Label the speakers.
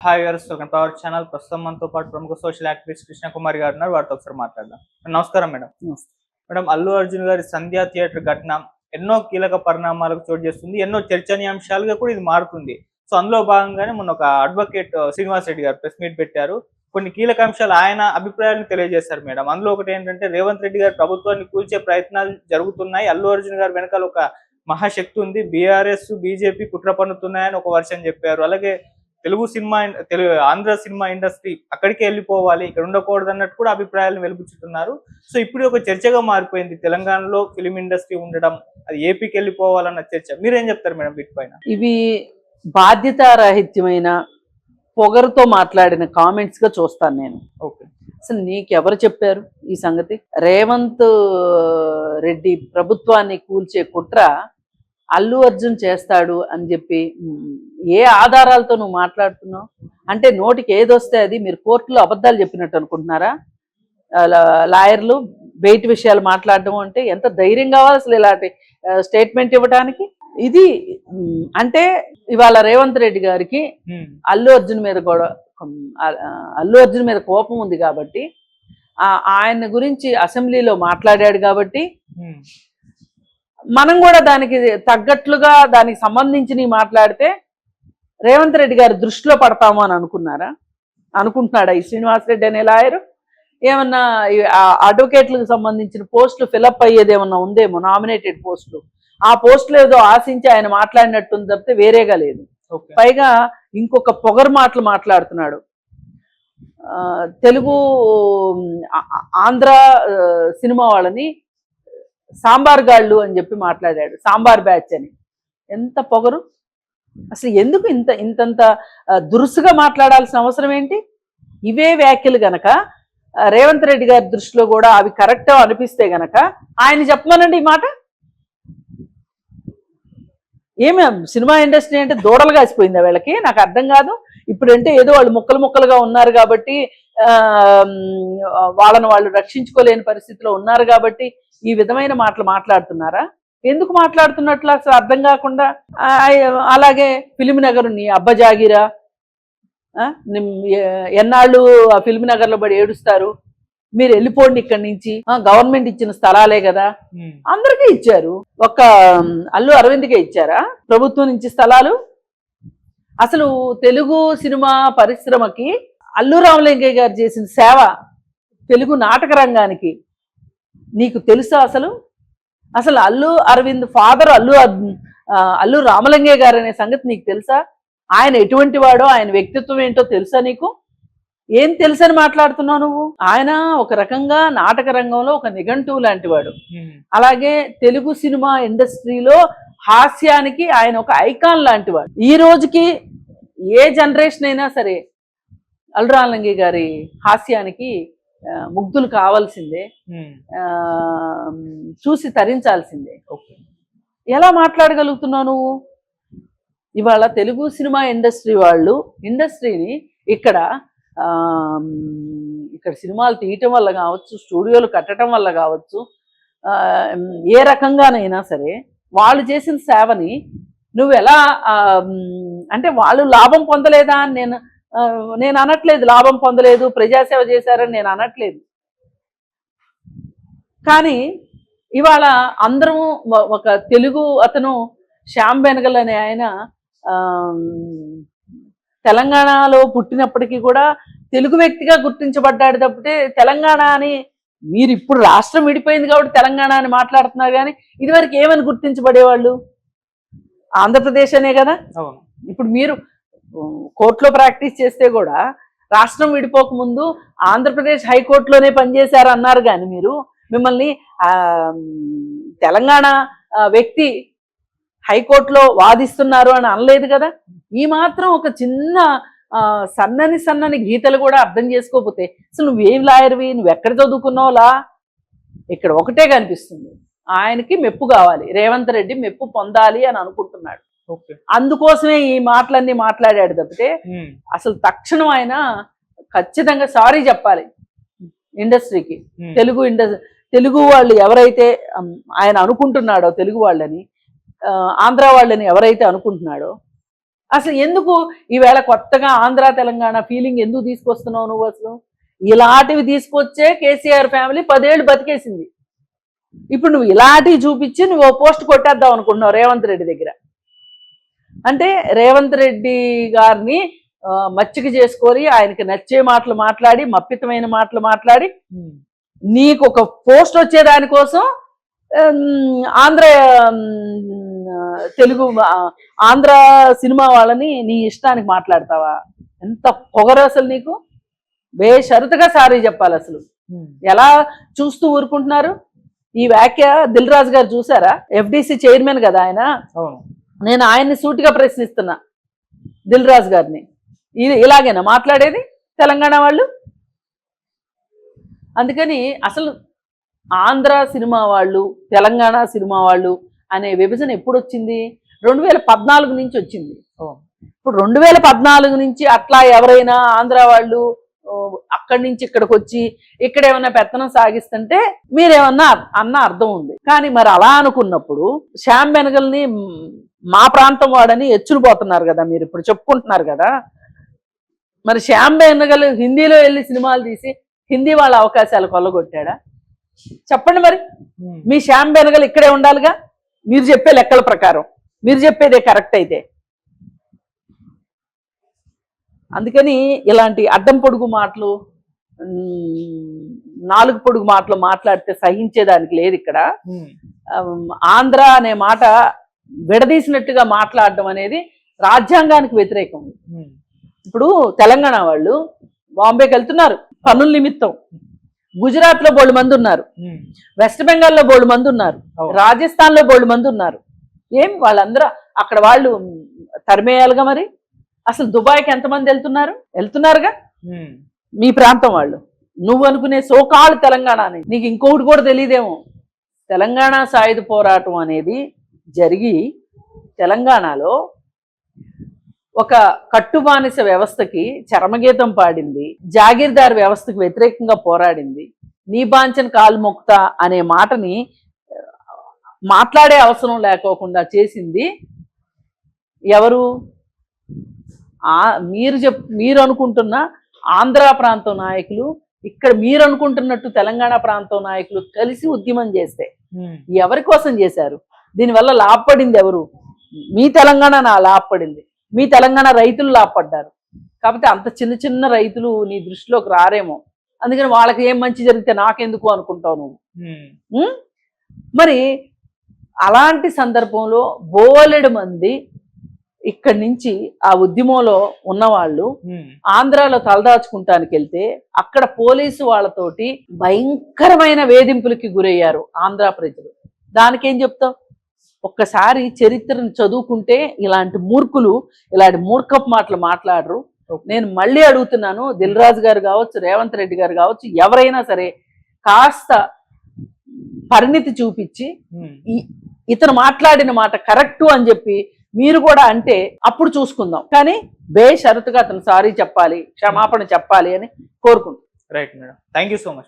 Speaker 1: Hi viewers, welcome to our channel. ప్రస్తుతం మనతో పాటు ప్రముఖ సోషల్ యాక్టివిస్ట్ కృష్ణ కుమార్ గారు ఉన్నారు. వారితో ఒకసారి మాట్లాడదాం. నమస్కారం మేడం. మేడం, అల్లు అర్జున్ గారి సంధ్యా థియేటర్ ఘటన ఎన్నో కీలక పరిణామాలకు చోటు చేస్తుంది. ఎన్నో చర్చనీయాంశాలుగా కూడా ఇది మారుతుంది. సో అందులో భాగంగానే మొన్న ఒక అడ్వకేట్ శ్రీనివాస్ రెడ్డి గారు ప్రెస్ మీట్ పెట్టారు. కొన్ని కీలక అంశాలు ఆయన అభిప్రాయాలను తెలియజేశారు మేడం. అందులో ఒకటి ఏంటంటే, రేవంత్ రెడ్డి గారు ప్రభుత్వాన్ని కూల్చే ప్రయత్నాలు జరుగుతున్నాయి, అల్లు అర్జున్ గారి వెనకాల ఒక మహాశక్తి ఉంది, బీఆర్ఎస్ బీజేపీ కుట్ర పన్నుతున్నాయని ఒక వర్షన్ చెప్పారు. అలాగే ఆంధ్ర సినిమా ఇండస్ట్రీ అక్కడికే వెళ్ళిపోవాలి, ఇక్కడ ఉండకూడదు అన్నట్టు కూడా అభిప్రాయాలను వెలుపుచ్చుతున్నారు. సో ఇప్పుడు ఒక చర్చగా మారిపోయింది తెలంగాణలో ఫిలిం ఇండస్ట్రీ ఉండడం, అది ఏపీకి వెళ్ళిపోవాలన్న చర్చ. మీరేం చెప్తారు మేడం వీటిపైన?
Speaker 2: ఇవి బాధ్యతారాహిత్యమైన పొగరుతో మాట్లాడిన కామెంట్స్ గా చూస్తాను నేను.
Speaker 1: ఓకే,
Speaker 2: అసలు నీకెవరు చెప్పారు ఈ సంగతి? రేవంత్ రెడ్డి ప్రభుత్వాన్ని కూల్చే కుట్ర అల్లు అర్జున్ చేస్తాడు అని చెప్పి ఏ ఆధారాలతో నువ్వు మాట్లాడుతున్నావు? అంటే నోటికి ఏదొస్తే అది. మీరు కోర్టులో అబద్ధాలు చెప్పినట్టు అనుకుంటున్నారా? లాయర్లు బయట విషయాలు మాట్లాడడం అంటే ఎంత ధైర్యం కావాలి అసలు ఇలాంటి స్టేట్మెంట్ ఇవ్వడానికి? ఇది అంటే ఇవాళ రేవంత్ రెడ్డి గారికి అల్లు అర్జున్ మీద కోపం ఉంది కాబట్టి, ఆయన గురించి అసెంబ్లీలో మాట్లాడాడు కాబట్టి మనం కూడా దానికి తగ్గట్లుగా దానికి సంబంధించి మాట్లాడితే రేవంత్ రెడ్డి గారి దృష్టిలో పడతాము అని అనుకుంటున్నాడా ఈ శ్రీనివాస్ రెడ్డి అనే లాయరు? ఏమన్నా అడ్వకేట్లకు సంబంధించిన పోస్టులు ఫిలప్ అయ్యేది ఏమన్నా ఉందేమో, నామినేటెడ్ పోస్టులు. ఆ పోస్టులు ఏదో ఆశించి ఆయన మాట్లాడినట్టుంది తప్పితే వేరేగా లేదు. పైగా ఇంకొక పొగరు మాటలు మాట్లాడుతున్నాడు. తెలుగు ఆంధ్ర సినిమా వాళ్ళని సాంబార్ గాళ్ళు అని చెప్పి మాట్లాడాడు, సాంబార్ బ్యాచ్ అని. ఎంత పొగరు అసలు! ఎందుకు ఇంతంత దురుసుగా మాట్లాడాల్సిన అవసరం ఏంటి? ఇవే వ్యాఖ్యలు గనక రేవంత్ రెడ్డి గారి దృష్టిలో కూడా అవి కరెక్ట్ అనిపిస్తే గనక ఆయన చెప్పమనండి ఈ మాట. ఏమి సినిమా ఇండస్ట్రీ అంటే దూడలుగా కాసిపోయిందా వీళ్ళకి? నాకు అర్థం కాదు. ఇప్పుడంటే ఏదో వాళ్ళు ముక్కలుగా ఉన్నారు కాబట్టి, వాళ్ళని వాళ్ళు రక్షించుకోలేని పరిస్థితిలో ఉన్నారు కాబట్టి ఈ విధమైన మాటలు మాట్లాడుతున్నారా? ఎందుకు మాట్లాడుతున్నట్లు అసలు అర్థం కాకుండా. అలాగే ఫిలిం నగర్ నీ అబ్బజాగిరా, ఎన్నాళ్ళు ఆ ఫిలిం నగర్లో పడి ఏడుస్తారు? మీరు వెళ్ళిపోండి ఇక్కడి నుంచి, గవర్నమెంట్ ఇచ్చిన స్థలాలే కదా, అందరికీ ఇచ్చారు, ఒక్క అల్లు అరవింద్కే ఇచ్చారా ప్రభుత్వం నుంచి స్థలాలు? అసలు తెలుగు సినిమా పరిశ్రమకి అల్లు రామలింగయ్య గారు చేసిన సేవ తెలుగు నాటక రంగానికి నీకు తెలుసా? అసలు అల్లు అరవింద్ ఫాదర్ అల్లు రామలింగయ్య గారు అనే సంగతి నీకు తెలుసా? ఆయన ఎటువంటి వాడో, ఆయన వ్యక్తిత్వం ఏంటో తెలుసా నీకు? ఏం తెలుసని మాట్లాడుతున్నావు నువ్వు? ఆయన ఒక రకంగా నాటక రంగంలో ఒక నిఘంటువు లాంటి వాడు. అలాగే తెలుగు సినిమా ఇండస్ట్రీలో హాస్యానికి ఆయన ఒక ఐకాన్ లాంటి వాడు. ఈ రోజుకి ఏ జనరేషన్ అయినా సరే అల్లు రామలింగయ్య గారి హాస్యానికి ముగ్ధులు కావాల్సిందే, చూసి తరించాల్సిందే. ఎలా మాట్లాడగలుగుతున్నావు నువ్వు? ఇవాళ తెలుగు సినిమా ఇండస్ట్రీ వాళ్ళు ఇండస్ట్రీని ఇక్కడ సినిమాలు తీయటం వల్ల కావచ్చు, స్టూడియోలు కట్టడం వల్ల కావచ్చు, ఏ రకంగానైనా సరే వాళ్ళు చేసిన సేవని నువ్వు ఎలా అంటే వాళ్ళు లాభం పొందలేదా అని నేను అనట్లేదు. లాభం పొందలేదు, ప్రజాసేవ చేశారని నేను అనట్లేదు. కానీ ఇవాళ అందరము ఒక తెలుగు అతను శ్యామ్ బెనగల్ అనే ఆయన తెలంగాణలో పుట్టినప్పటికీ కూడా తెలుగు వ్యక్తిగా గుర్తించబడ్డాడు తప్పితే తెలంగాణ అని మీరు ఇప్పుడు రాష్ట్రం విడిపోయింది కాబట్టి తెలంగాణ అని మాట్లాడుతున్నారు. కానీ ఇదివరకు ఏమని గుర్తించబడేవాళ్ళు? ఆంధ్రప్రదేశ్ అనే కదా. ఇప్పుడు మీరు కోర్టులో ప్రాక్టీస్ చేస్తే కూడా రాష్ట్రం విడిపోక ముందు ఆంధ్రప్రదేశ్ హైకోర్టులోనే పనిచేశారు అన్నారు. కానీ మీరు మిమ్మల్ని తెలంగాణ వ్యక్తి హైకోర్టులో వాదిస్తున్నారు అని అనలేదు కదా. ఈ మాత్రం ఒక చిన్న సన్నని గీతలు కూడా అర్థం చేసుకోకపోతే అసలు నువ్వేం లాయర్వి, నువ్వు ఎక్కడ చదువుకున్నావులా? ఇక్కడ ఒకటే కనిపిస్తుంది, ఆయనకి మెప్పు కావాలి, రేవంత్ రెడ్డి మెప్పు పొందాలి అని అనుకుంటున్నాడు. అందుకోసమే ఈ మాటలన్నీ మాట్లాడాడు తప్పితే అసలు తక్షణం ఆయన ఖచ్చితంగా సారీ చెప్పాలి ఇండస్ట్రీకి. తెలుగు వాళ్ళు ఎవరైతే ఆయన అనుకుంటున్నాడో, తెలుగు వాళ్ళని ఆంధ్ర వాళ్ళని ఎవరైతే అనుకుంటున్నాడో అసలు ఎందుకు ఈవేళ కొత్తగా ఆంధ్ర తెలంగాణ ఫీలింగ్ ఎందుకు తీసుకొస్తున్నావు నువ్వు? అసలు ఇలాంటివి తీసుకొచ్చే కేసీఆర్ ఫ్యామిలీ 10 ఏళ్ళు బతికేసింది. ఇప్పుడు నువ్వు ఇలాంటివి చూపించి నువ్వు పోస్ట్ కొట్టేద్దాం అనుకుంటున్నావు రేవంత్ రెడ్డి దగ్గర. అంటే రేవంత్ రెడ్డి గారిని మచ్చిక చేసుకొని ఆయనకి నచ్చే మాటలు మాట్లాడి, మప్పితమైన మాటలు మాట్లాడి, నీకు ఒక పోస్ట్ వచ్చే దానికోసం ఆంధ్ర తెలుగు ఆంధ్ర సినిమా వాళ్ళని నీ ఇష్టానికి మాట్లాడతావా? ఎంత పొగరు అసలు నీకు! బేషరతుగా సారీ చెప్పాలి. అసలు ఎలా చూస్తూ ఊరుకుంటున్నారు? ఈ వ్యాఖ్య దిల్ రాజు గారు చూసారా? ఎఫ్డిసి చైర్మన్ కదా ఆయన. నేను ఆయన్ని సూటిగా ప్రశ్నిస్తున్నా, దిల్ రాజు గారిని. ఇలాగేనా మాట్లాడేది తెలంగాణ వాళ్ళు? అందుకని అసలు ఆంధ్ర సినిమా వాళ్ళు, తెలంగాణ సినిమా వాళ్ళు అనే విభజన ఎప్పుడు వచ్చింది? 2014 నుంచి వచ్చింది. ఇప్పుడు 2014 నుంచి అట్లా ఎవరైనా ఆంధ్ర వాళ్ళు అక్కడి నుంచి ఇక్కడికి వచ్చి ఇక్కడ ఏమన్నా పెత్తనం సాగిస్తుంటే మీరేమన్నా అన్న అర్థం ఉంది. కానీ మరి అలా అనుకున్నప్పుడు శ్యామ్ బెనగల్ని మా ప్రాంతం వాడని ఎచ్చులుపోతున్నారు కదా మీరు, ఇప్పుడు చెప్పుకుంటున్నారు కదా. మరి శ్యామ్ బెనగల్ హిందీలో వెళ్ళి సినిమాలు తీసి హిందీ వాళ్ళ అవకాశాలు కొల్లగొట్టాడా? చెప్పండి. మరి మీ శ్యామ్ బెనగల్ ఇక్కడే ఉండాలిగా, మీరు చెప్పే లెక్కల ప్రకారం, మీరు చెప్పేదే కరెక్ట్ అయితే. అందుకని ఇలాంటి అడ్డం పొడుగు మాటలు, నాలుగు పొడుగు మాటలు మాట్లాడితే సహించేదానికి లేదు ఇక్కడ. ఆంధ్ర అనే మాట విడదీసినట్టుగా మాట్లాడడం అనేది రాజ్యాంగానికి వ్యతిరేకం. ఇప్పుడు తెలంగాణ వాళ్ళు బాంబేకి వెళ్తున్నారు పనుల నిమిత్తం, గుజరాత్ లో బోల్డు మంది ఉన్నారు, వెస్ట్ బెంగాల్లో బోల్డు మంది ఉన్నారు, రాజస్థాన్ లో బోల్డు మంది ఉన్నారు. ఏం వాళ్ళందరూ అక్కడ వాళ్ళు తరిమేయాలిగా మరి? అసలు దుబాయ్కి ఎంతమంది వెళ్తున్నారుగా మీ ప్రాంతం వాళ్ళు. నువ్వు అనుకునే సోకాళ్ళు తెలంగాణ అని నీకు ఇంకొకటి కూడా తెలియదేమో. తెలంగాణ సాయుధ పోరాటం అనేది జరిగి తెలంగాణలో ఒక కట్టుబానిస వ్యవస్థకి చరమగీతం పాడింది, జాగీర్దార్ వ్యవస్థకు వ్యతిరేకంగా పోరాడింది. నీ బాంచన్ కాలు మొక్తా అనే మాటని మాట్లాడే అవసరం లేకోకుండా చేసింది ఎవరు? మీరు అనుకుంటున్న ఆంధ్ర ప్రాంతం నాయకులు, ఇక్కడ మీరు అనుకుంటున్నట్టు తెలంగాణ ప్రాంతం నాయకులు కలిసి ఉద్యమం చేస్తే ఎవరి కోసం చేశారు? దీనివల్ల లాభపడింది ఎవరు? మీ తెలంగాణ లాభపడింది, మీ తెలంగాణ రైతులు లాభపడ్డారు. కాబట్టి అంత చిన్న చిన్న రైతులు నీ దృష్టిలోకి రారేమో. అందుకని వాళ్ళకి ఏం మంచి జరిగితే నాకెందుకు అనుకుంటావు నువ్వు. మరి అలాంటి సందర్భంలో బోలెడు మంది ఇక్కడి నుంచి ఆ ఉద్యమంలో ఉన్నవాళ్ళు ఆంధ్రాలో తలదాచుకుంటానికి వెళ్తే అక్కడ పోలీసు వాళ్ళతోటి భయంకరమైన వేధింపులకి గురయ్యారు ఆంధ్ర ప్రజలు. దానికేం చెప్తావు? ఒక్కసారి చరిత్రను చదువుకుంటే ఇలాంటి మూర్ఖులు ఇలాంటి మూర్ఖపు మాటలు మాట్లాడరు. నేను మళ్ళీ అడుగుతున్నాను, దిల్ రాజు గారు కావచ్చు, రేవంత్ రెడ్డి గారు కావచ్చు, ఎవరైనా సరే కాస్త పరిణితి చూపించి ఇతను మాట్లాడిన మాట కరెక్టు అని చెప్పి మీరు కూడా అంటే అప్పుడు చూసుకుందాం. కానీ బేషరతుగా అతను సారీ చెప్పాలి, క్షమాపణ చెప్పాలి అని కోరుకుంటున్నాను.
Speaker 1: Right madam, thank you so much.